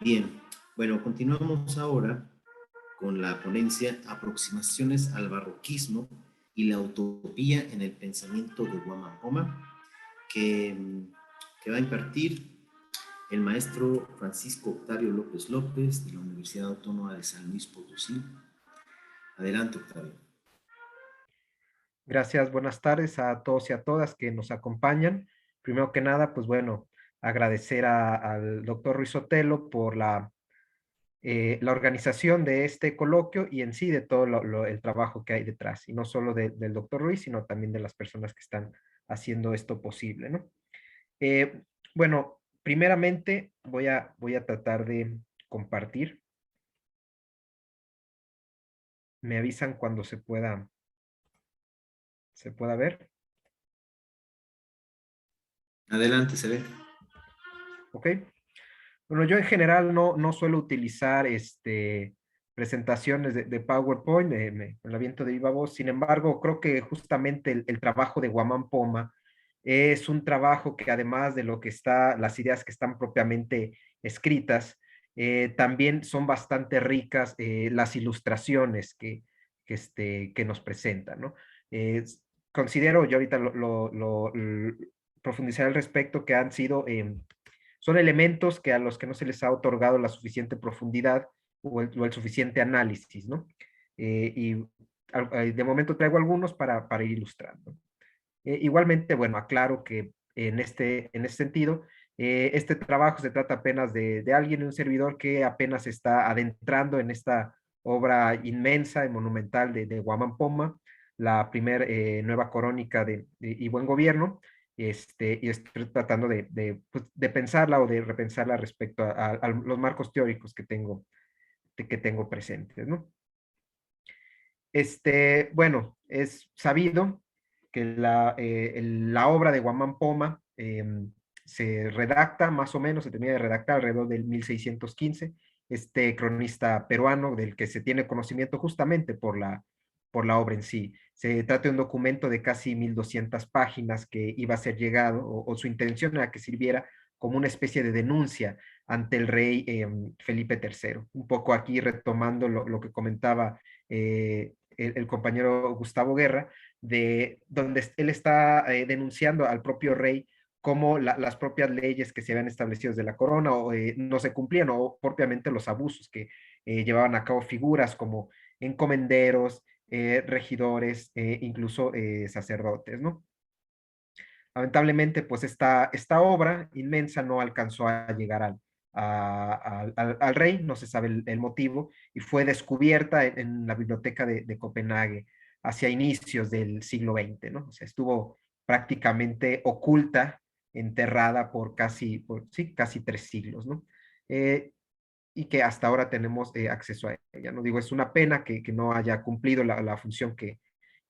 Bien, bueno, continuamos ahora con la ponencia Aproximaciones al barroquismo y la utopía en el pensamiento de Guamán Poma, que, que va a impartir el maestro Francisco Octavio López López de la Universidad Autónoma de San Luis Potosí. Adelante, Octavio. Gracias, buenas tardes a todos y a todas que nos acompañan. Primero que nada, pues bueno, agradecer al doctor Ruiz Sotelo por la organización de este coloquio y en sí de todo el trabajo que hay detrás, y no solo del doctor Ruiz, sino también de las personas que están haciendo esto posible, ¿no? Eh, bueno, primeramente voy a tratar de compartir. Me avisan cuando se pueda ver. Adelante, se ve. ¿Ok? Bueno, yo en general no suelo utilizar presentaciones de PowerPoint, me la aviento de viva voz. Sin embargo, creo que justamente el trabajo de Guamán Poma es un trabajo que, además de lo que está, las ideas que están propiamente escritas, también son bastante ricas las ilustraciones que nos presentan, ¿no? Eh, Considero, yo ahorita profundizaré al respecto, que han sido son elementos que a los que no se les ha otorgado la suficiente profundidad o el suficiente análisis, ¿no? Y de momento traigo algunos para ir ilustrando. Igualmente, bueno, aclaro que en este sentido, este trabajo se trata apenas de alguien, un servidor que apenas está adentrando en esta obra inmensa y monumental de Guamán Poma, la primera nueva crónica y buen gobierno, y estoy tratando pues, de pensarla o de repensarla respecto a los marcos teóricos que tengo presentes, ¿no? Bueno, es sabido que la obra de Guamán Poma se redacta, más o menos, se termina de redactar alrededor del 1615. Este cronista peruano del que se tiene conocimiento justamente por la obra en sí. Se trata de un documento de casi 1200 páginas que iba a ser llegado, o su intención era que sirviera como una especie de denuncia ante el rey Felipe III. Un poco aquí retomando lo que comentaba el compañero Gustavo Guerra, de donde él está denunciando al propio rey cómo las propias leyes que se habían establecido de la corona no se cumplían, o propiamente los abusos que llevaban a cabo figuras como encomenderos, regidores, incluso sacerdotes, ¿no? Lamentablemente, pues esta obra inmensa no alcanzó a llegar al rey, no se sabe el motivo, y fue descubierta en la biblioteca de Copenhague hacia inicios del siglo XX, ¿no? O sea, estuvo prácticamente oculta, enterrada sí, casi 3 siglos, ¿no? Y que hasta ahora tenemos acceso a ella, ¿no? Digo, es una pena que no haya cumplido la función que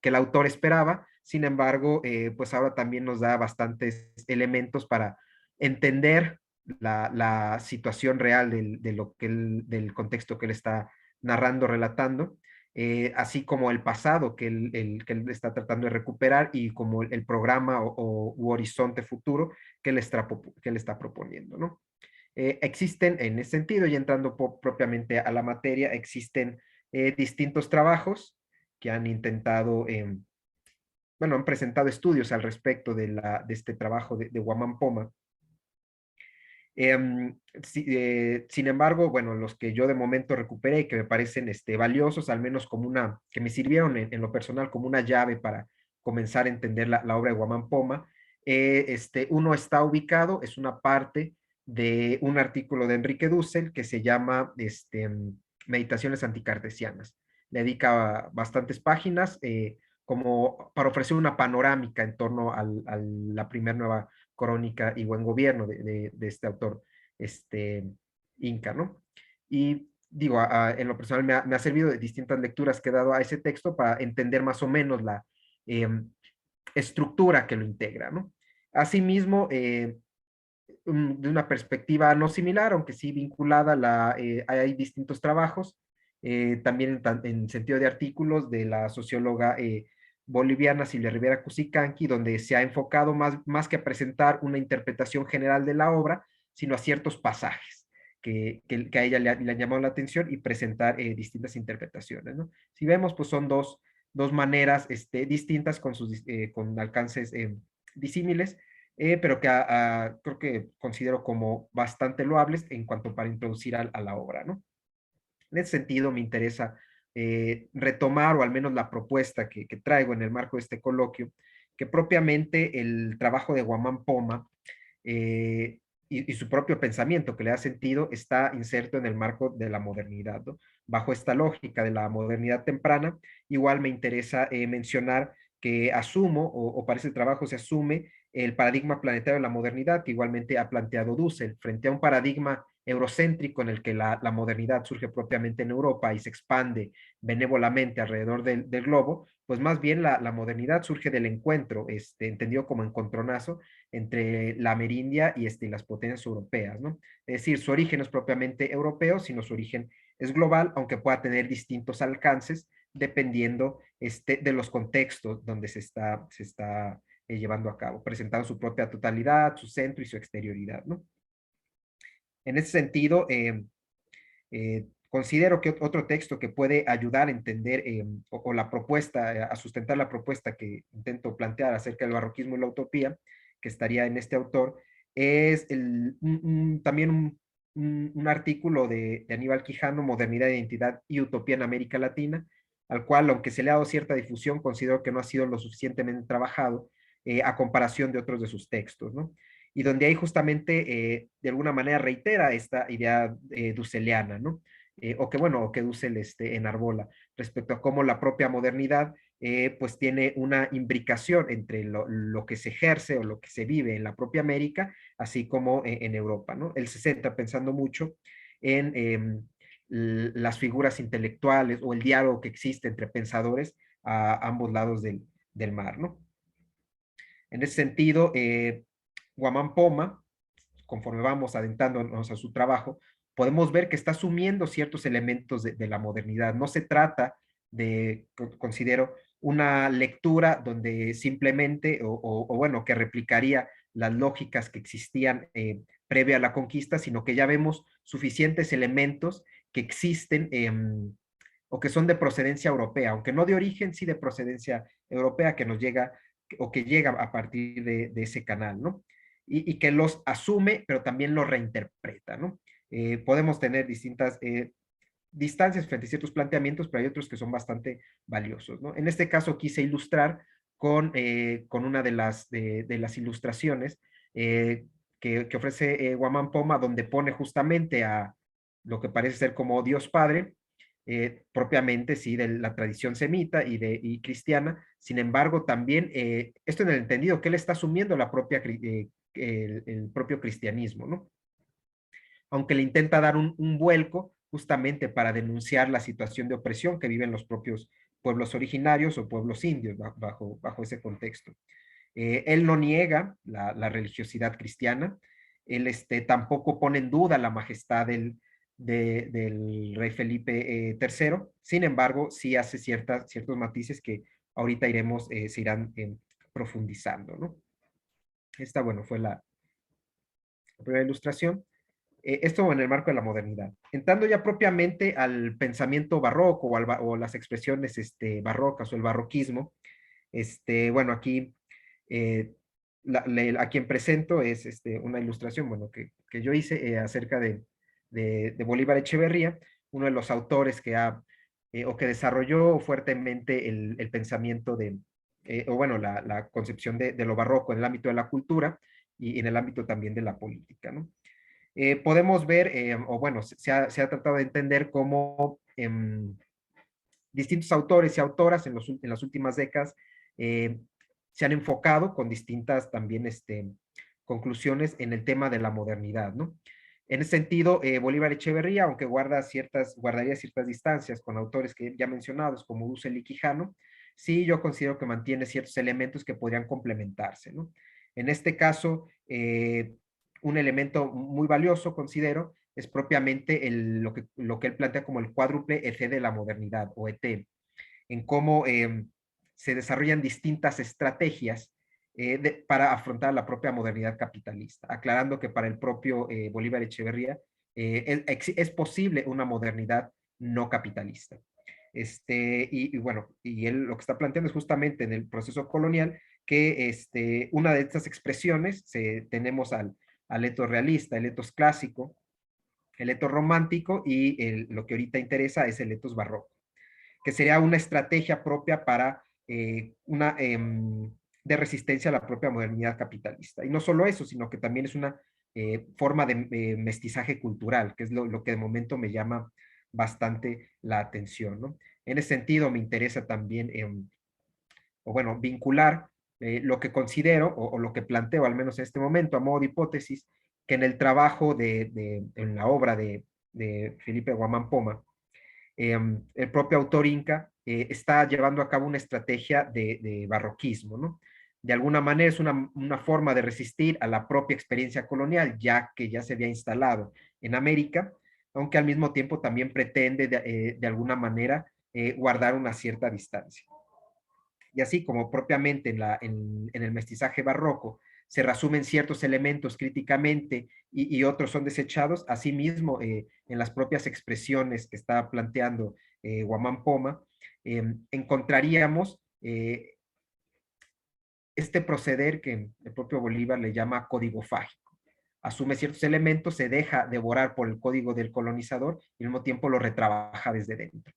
el autor esperaba. Sin embargo, pues ahora también nos da bastantes elementos para entender la situación real del contexto que él está narrando, relatando, así como el pasado que él está tratando de recuperar, y como el programa u horizonte futuro que él está proponiendo, ¿no? Existen en ese sentido, y entrando propiamente a la materia, existen distintos trabajos que han intentado, bueno, han presentado estudios al respecto de este trabajo de Guamán Poma. Sin embargo, bueno, los que yo de momento recuperé y que me parecen valiosos, al menos que me sirvieron en lo personal como una llave para comenzar a entender la obra de Guamán Poma, uno está ubicado, es una parte de un artículo de Enrique Dussel que se llama Meditaciones anticartesianas. Le dedica bastantes páginas como para ofrecer una panorámica en torno a la primera nueva crónica y buen gobierno de este autor inca, ¿no? Y digo, en lo personal me ha servido de distintas lecturas que he dado a ese texto para entender más o menos la eh, estructura que lo integra, ¿no? Asimismo, de una perspectiva no similar, aunque sí vinculada, hay distintos trabajos, también en sentido de artículos, de la socióloga boliviana Silvia Rivera Cusicanqui, donde se ha enfocado más que a presentar una interpretación general de la obra, sino a ciertos pasajes que a ella le han llamado la atención y presentar distintas interpretaciones, ¿no? Si vemos, pues son dos maneras distintas con alcances disímiles, pero que creo que considero como bastante loables en cuanto para introducir a la obra, ¿no? En ese sentido, me interesa retomar, o al menos la propuesta que traigo en el marco de este coloquio, que propiamente el trabajo de Guamán Poma eh, y su propio pensamiento que le da sentido está inserto en el marco de la modernidad, ¿no? Bajo esta lógica de la modernidad temprana, igual me interesa mencionar que asumo, o para ese trabajo se asume el paradigma planetario de la modernidad, que igualmente ha planteado Dussel, frente a un paradigma eurocéntrico en el que la modernidad surge propiamente en Europa y se expande benévolamente alrededor del globo, pues más bien la modernidad surge del encuentro, entendido como encontronazo, entre la Amerindia y las potencias europeas, ¿no? Es decir, su origen no es propiamente europeo, sino su origen es global, aunque pueda tener distintos alcances dependiendo de los contextos donde se está llevando a cabo, presentando su propia totalidad, su centro y su exterioridad, ¿no? En ese sentido, considero que otro texto que puede ayudar a entender o la propuesta, a sustentar la propuesta que intento plantear acerca del barroquismo y la utopía, que estaría en este autor, es también un artículo de Aníbal Quijano, Modernidad, Identidad y Utopía en América Latina, al cual, aunque se le ha dado cierta difusión, considero que no ha sido lo suficientemente trabajado a comparación de otros de sus textos, ¿no? Y donde ahí justamente de alguna manera reitera esta idea dusseliana, ¿no? O que bueno, o que Dussel enarbola respecto a cómo la propia modernidad pues tiene una imbricación entre lo que se ejerce o lo que se vive en la propia América, así como en Europa, ¿no? Él se centra pensando mucho en las figuras intelectuales o el diálogo que existe entre pensadores a ambos lados del mar, ¿no? En ese sentido, Guamán Poma, conforme vamos adentrándonos a su trabajo, podemos ver que está asumiendo ciertos elementos de la modernidad. No se trata de, considero, una lectura donde simplemente, bueno, que replicaría las lógicas que existían previa a la conquista, sino que ya vemos suficientes elementos que existen o que son de procedencia europea, aunque no de origen, sí de procedencia europea que nos llega o que llega a partir de ese canal, ¿no? Y que los asume, pero también los reinterpreta, ¿no? Podemos tener distintas distancias frente a ciertos planteamientos, pero hay otros que son bastante valiosos, ¿no? En este caso quise ilustrar con una de las ilustraciones que ofrece Guamán Poma, donde pone justamente a lo que parece ser como Dios Padre, propiamente, sí, de la tradición semita y cristiana. Sin embargo, también, esto en el entendido que él está asumiendo el propio cristianismo, ¿no? Aunque le intenta dar un vuelco justamente para denunciar la situación de opresión que viven los propios pueblos originarios o pueblos indios bajo ese contexto. Él no niega la religiosidad cristiana, él tampoco pone en duda la majestad del rey Felipe III, sin embargo, sí hace ciertos matices que ahorita se irán profundizando, ¿no? Esta, bueno, fue la primera ilustración. Esto en el marco de la modernidad. Entrando ya propiamente al pensamiento barroco o las expresiones barrocas o el barroquismo, bueno, aquí a quien presento es una ilustración, bueno, que yo hice acerca de Bolívar Echeverría, uno de los autores o que desarrolló fuertemente el pensamiento o bueno, la concepción de lo barroco en el ámbito de la cultura y en el ámbito también de la política, ¿no? Podemos ver, o bueno, se ha tratado de entender cómo distintos autores y autoras en las últimas décadas eh, se han enfocado con distintas también conclusiones en el tema de la modernidad, ¿no? En ese sentido, Bolívar Echeverría, aunque guardaría ciertas distancias con autores que ya mencionados, como Dussel y Quijano, sí yo considero que mantiene ciertos elementos que podrían complementarse, ¿no? En este caso, un elemento muy valioso, considero, es propiamente lo que él plantea como el cuádruple ET de la modernidad, o ET, en cómo se desarrollan distintas estrategias para afrontar la propia modernidad capitalista, aclarando que para el propio Bolívar Echeverría es posible una modernidad no capitalista. Bueno, y él lo que está planteando es justamente en el proceso colonial que una de estas expresiones, tenemos al etos realista, el etos clásico, el etos romántico y lo que ahorita interesa es el etos barroco, que sería una estrategia propia para de resistencia a la propia modernidad capitalista. Y no solo eso, sino que también es una forma de mestizaje cultural, que es lo que de momento me llama bastante la atención, ¿no? En ese sentido, me interesa también, o bueno, vincular lo que considero o lo que planteo, al menos en este momento, a modo de hipótesis, que en el trabajo en la obra de Felipe Guamán Poma, el propio autor inca está llevando a cabo una estrategia de barroquismo, ¿no? De alguna manera es una forma de resistir a la propia experiencia colonial, ya que ya se había instalado en América, aunque al mismo tiempo también pretende de alguna manera guardar una cierta distancia. Y así como propiamente en el mestizaje barroco se resumen ciertos elementos críticamente y otros son desechados, asimismo en las propias expresiones que está planteando Guamán Poma, encontraríamos este proceder que el propio Bolívar le llama código fágico. Asume ciertos elementos, se deja devorar por el código del colonizador y al mismo tiempo lo retrabaja desde dentro.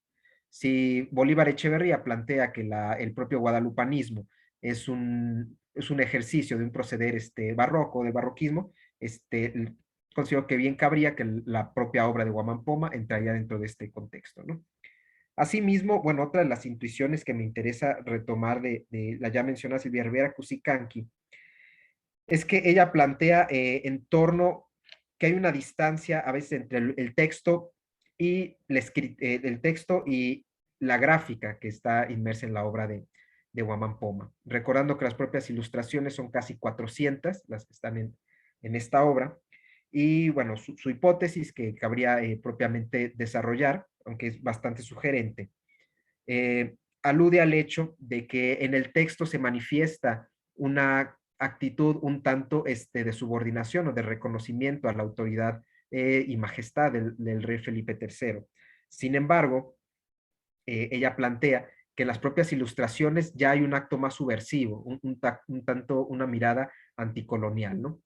Si Bolívar Echeverría plantea que el propio guadalupanismo es un ejercicio de un proceder barroco, del barroquismo, considero que bien cabría que la propia obra de Guamán Poma entraría dentro de este contexto, ¿no? Asimismo, bueno, otra de las intuiciones que me interesa retomar de la ya mencionada Silvia Rivera Cusicanqui, es que ella plantea en torno que hay una distancia a veces entre el texto y el texto y la gráfica que está inmersa en la obra de Guamán Poma. Recordando que las propias ilustraciones son casi 400, las que están en esta obra. Y bueno, su hipótesis que cabría propiamente desarrollar, aunque es bastante sugerente, alude al hecho de que en el texto se manifiesta una actitud un tanto de subordinación o de reconocimiento a la autoridad y majestad del rey Felipe III. Sin embargo, ella plantea que en las propias ilustraciones ya hay un acto más subversivo, un tanto una mirada anticolonial, ¿no?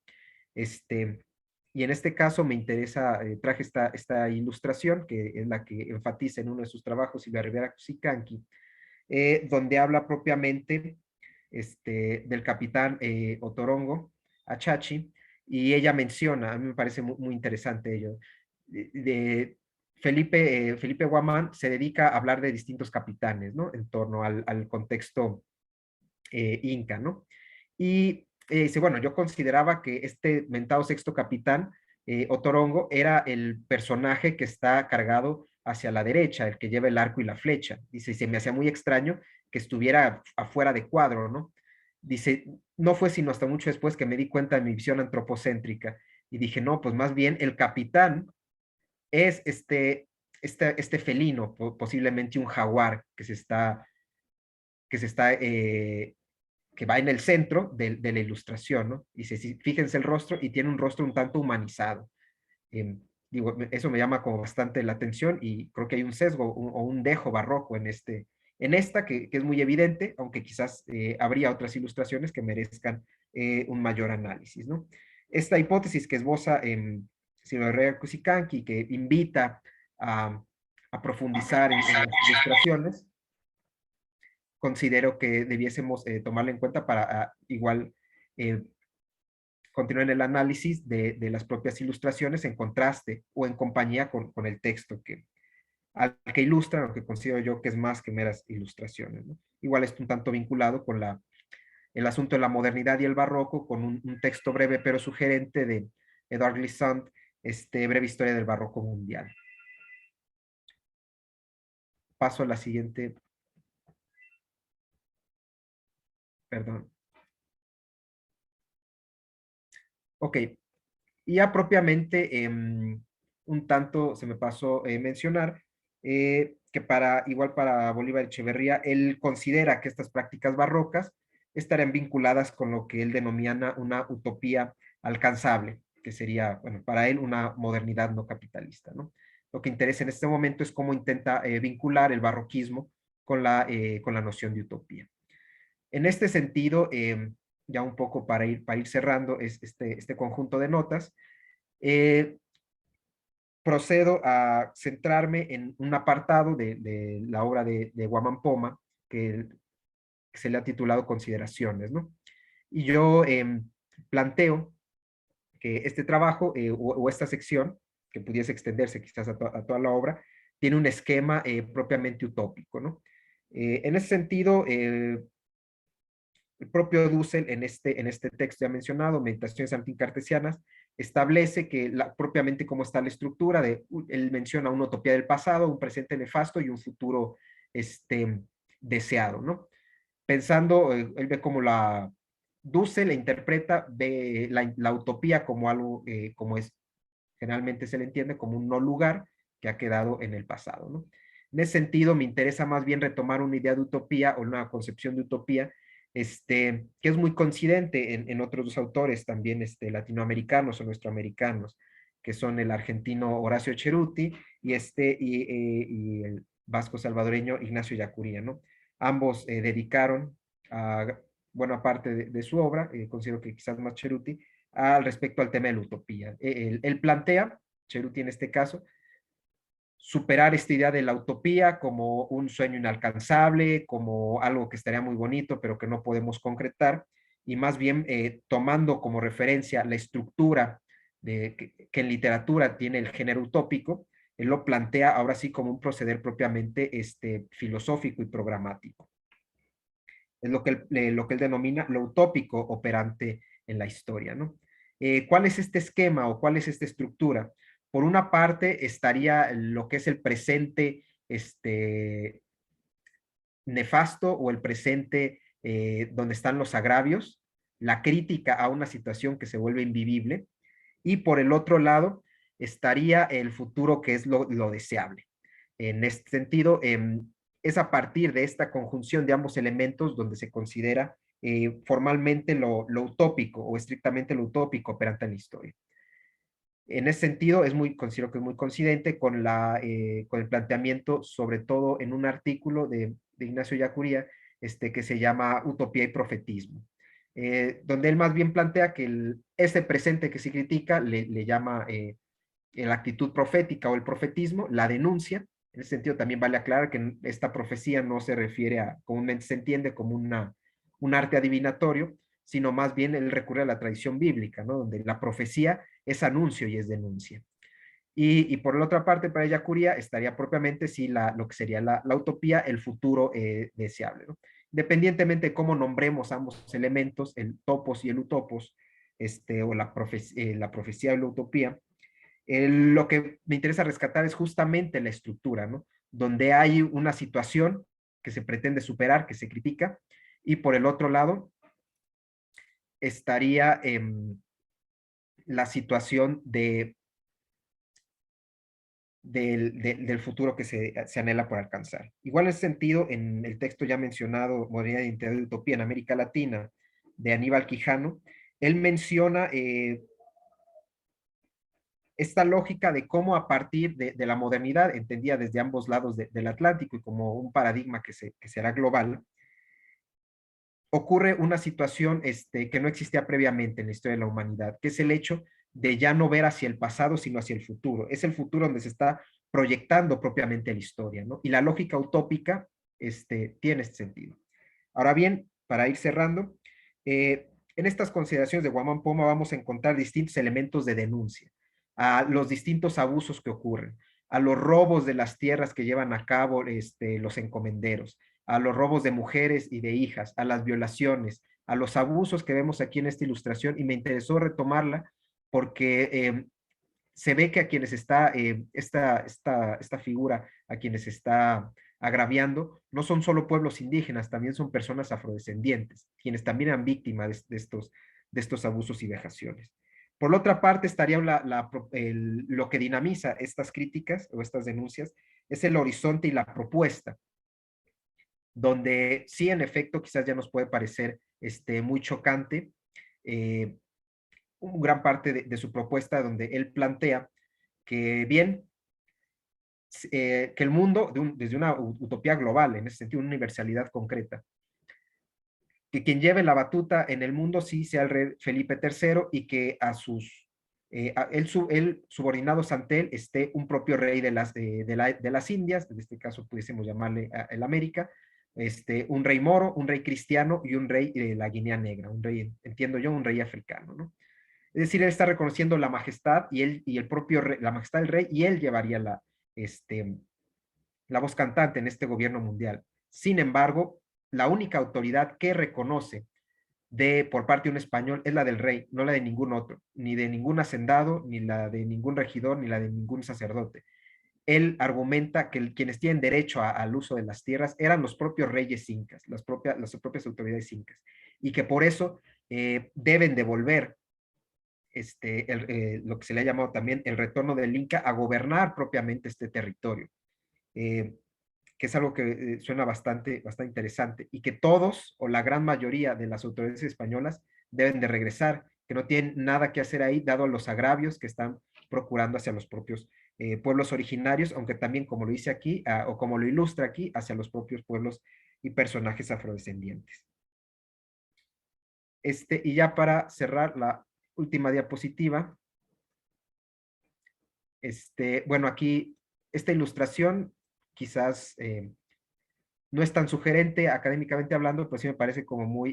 Y en este caso me interesa, traje esta ilustración, que es la que enfatiza en uno de sus trabajos, Silvia Rivera Cusicanqui, donde habla propiamente del capitán Otorongo Achachi, y ella menciona, a mí me parece muy interesante ello, Felipe Guamán se dedica a hablar de distintos capitanes, ¿no? En torno al contexto inca, ¿no? Y dice, bueno, yo consideraba que este mentado sexto capitán, Otorongo, era el personaje que está cargado hacia la derecha, el que lleva el arco y la flecha. Dice, y se me hacía muy extraño que estuviera afuera de cuadro, ¿no? Dice, no fue sino hasta mucho después que me di cuenta de mi visión antropocéntrica y dije, no, pues más bien el capitán es este felino, posiblemente un jaguar que se está que va en el centro de la ilustración, ¿no? Dice, fíjense el rostro y tiene un rostro un tanto humanizado. Digo, eso me llama como bastante la atención y creo que hay un sesgo o un dejo barroco en esta que es muy evidente, aunque quizás habría otras ilustraciones que merezcan un mayor análisis, ¿no? Esta hipótesis que esboza en Silvia Herrera Cusicanqui, que invita a profundizar en las ilustraciones, considero que debiésemos tomarla en cuenta para igual eh, continuar en el análisis de las propias ilustraciones en contraste o en compañía con el texto al que ilustran, lo que considero yo que es más que meras ilustraciones, ¿no? Igual es un tanto vinculado con el asunto de la modernidad y el barroco, con un texto breve pero sugerente de Edouard Glissant, Breve Historia del Barroco Mundial. Paso a la siguiente. Perdón. Ok, y ya propiamente, un tanto se me pasó mencionar que igual para Bolívar Echeverría, él considera que estas prácticas barrocas estarían vinculadas con lo que él denomina una utopía alcanzable. que sería, bueno, para él una modernidad no capitalista, ¿no? Lo que interesa en este momento es cómo intenta vincular el barroquismo con la noción de utopía. En este sentido, ya un poco para ir cerrando este conjunto de notas, eh, procedo a centrarme en un apartado de la obra de Guamán Poma, que se le ha titulado Consideraciones, ¿no? Y yo planteo que este trabajo o esta sección, que pudiese extenderse quizás a toda la obra, tiene un esquema propiamente utópico, ¿no? En ese sentido, el propio Dussel en este texto ya mencionado, Meditaciones anticartesianas, establece que propiamente cómo está la estructura, él menciona una utopía del pasado, un presente nefasto y un futuro deseado, ¿no? Pensando, él ve como Dussel interpreta, ve la utopía como algo, como es, generalmente se le entiende como un no lugar que ha quedado en el pasado, ¿no? En ese sentido, me interesa más bien retomar una idea de utopía o una concepción de utopía que es muy coincidente en otros dos autores también latinoamericanos o nuestroamericanos, que son el argentino Horacio Ceruti y el vasco salvadoreño Ignacio Yacuría, ¿no? Ambos dedicaron a buena parte de su obra, considero que quizás más Ceruti, al respecto al tema de la utopía. Él plantea, Ceruti en este caso, superar esta idea de la utopía como un sueño inalcanzable, como algo que estaría muy bonito, pero que no podemos concretar, y más bien tomando como referencia la estructura que en literatura tiene el género utópico, él lo plantea ahora sí como un proceder propiamente filosófico y programático. Es lo que él denomina lo utópico operante en la historia, ¿no? ¿Cuál es este esquema o cuál es esta estructura? Por una parte estaría lo que es el presente nefasto o el presente donde están los agravios, la crítica a una situación que se vuelve invivible, y por el otro lado estaría el futuro que es lo deseable. En este sentido, es a partir de esta conjunción de ambos elementos donde se considera formalmente lo utópico o estrictamente lo utópico operante en la historia. En ese sentido, considero que es muy coincidente con el planteamiento, sobre todo en un artículo de Ignacio Yacuría, que se llama Utopía y Profetismo, donde él más bien plantea que ese presente que se critica le llama la actitud profética o el profetismo, la denuncia. En ese sentido, también vale aclarar que esta profecía no se refiere comúnmente se entiende como un arte adivinatorio, sino más bien él recurre a la tradición bíblica, ¿no? Donde la profecía es anuncio y es denuncia. Y por la otra parte, para Yacuría estaría propiamente sí, lo que sería la utopía, el futuro deseable, ¿no? Independientemente de cómo nombremos ambos elementos, el topos y el utopos, o la profecía y la utopía, lo que me interesa rescatar es justamente la estructura, ¿no? Donde hay una situación que se pretende superar, que se critica, y por el otro lado estaría la situación del futuro que se anhela por alcanzar. Igual en ese sentido, en el texto ya mencionado, Modernidad, Identidad y Utopía en América Latina, de Aníbal Quijano, él menciona esta lógica de cómo a partir de la modernidad, entendida desde ambos lados del Atlántico y como un paradigma que será global, ocurre una situación que no existía previamente en la historia de la humanidad, que es el hecho de ya no ver hacia el pasado, sino hacia el futuro. Es el futuro donde se está proyectando propiamente la historia, ¿no? Y la lógica utópica tiene este sentido. Ahora bien, para ir cerrando, en estas consideraciones de Guamán Poma vamos a encontrar distintos elementos de denuncia a los distintos abusos que ocurren, a los robos de las tierras que llevan a cabo los encomenderos, a los robos de mujeres y de hijas, a las violaciones, a los abusos que vemos aquí en esta ilustración, y me interesó retomarla porque se ve que a quienes está, esta figura, a quienes está agraviando, no son solo pueblos indígenas, también son personas afrodescendientes, quienes también eran víctimas de estos abusos y vejaciones. Por la otra parte, estaría lo que dinamiza estas críticas o estas denuncias, es el horizonte y la propuesta, donde sí, en efecto, quizás ya nos puede parecer muy chocante gran parte de su propuesta donde él plantea que bien, que el mundo, desde una utopía global, en ese sentido, una universalidad concreta, que quien lleve la batuta en el mundo sí sea el rey Felipe III y que a sus, él subordinados ante él esté un propio rey de las Indias, en este caso pudiésemos llamarle el América, un rey moro, un rey cristiano y un rey de la Guinea Negra, un rey, entiendo yo, un rey africano, ¿no? Es decir, él está reconociendo la majestad y él y el propio rey, la majestad del rey, y él llevaría la voz cantante en este gobierno mundial. Sin embargo, la única autoridad que reconoce por parte de un español es la del rey, no la de ningún otro, ni de ningún hacendado, ni la de ningún regidor, ni la de ningún sacerdote. Él argumenta que quienes tienen derecho al uso de las tierras eran los propios reyes incas, las propias autoridades incas, y que por eso deben devolver lo que se le ha llamado también el retorno del Inca a gobernar propiamente este territorio, eh, que es algo que suena bastante interesante, y que todos o la gran mayoría de las autoridades españolas deben de regresar, que no tienen nada que hacer ahí, dado los agravios que están procurando hacia los propios pueblos originarios, aunque también, como lo dice aquí, o como lo ilustra aquí, hacia los propios pueblos y personajes afrodescendientes. Y ya para cerrar la última diapositiva, bueno, aquí esta ilustración quizás no es tan sugerente académicamente hablando, pero sí me parece como muy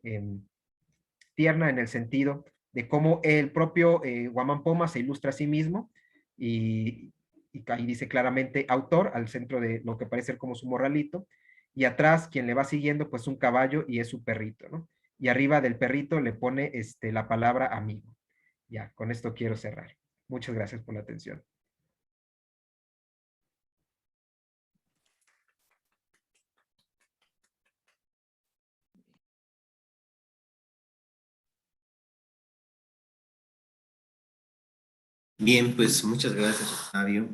eh, tierna en el sentido de cómo el propio Guamán Poma se ilustra a sí mismo y ahí dice claramente autor al centro de lo que parece ser como su morralito, y atrás quien le va siguiendo pues un caballo y es su perrito, ¿no? Y arriba del perrito le pone la palabra amigo. Ya, con esto quiero cerrar. Muchas gracias por la atención. Bien, pues muchas gracias, Octavio.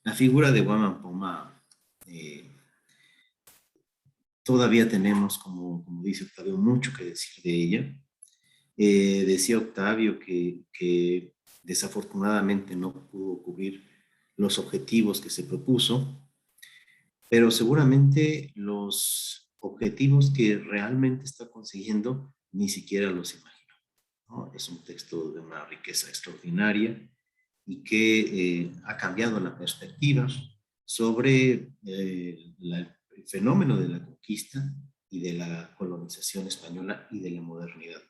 La figura de Guamán Poma, todavía tenemos, como dice Octavio, mucho que decir de ella. Decía Octavio que desafortunadamente no pudo cubrir los objetivos que se propuso, pero seguramente los objetivos que realmente está consiguiendo ni siquiera los imaginó, ¿no? Es un texto de una riqueza extraordinaria y que ha cambiado la perspectiva sobre el fenómeno de la conquista y de la colonización española y de la modernidad.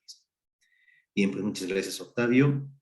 Bien, pues muchas gracias, Octavio.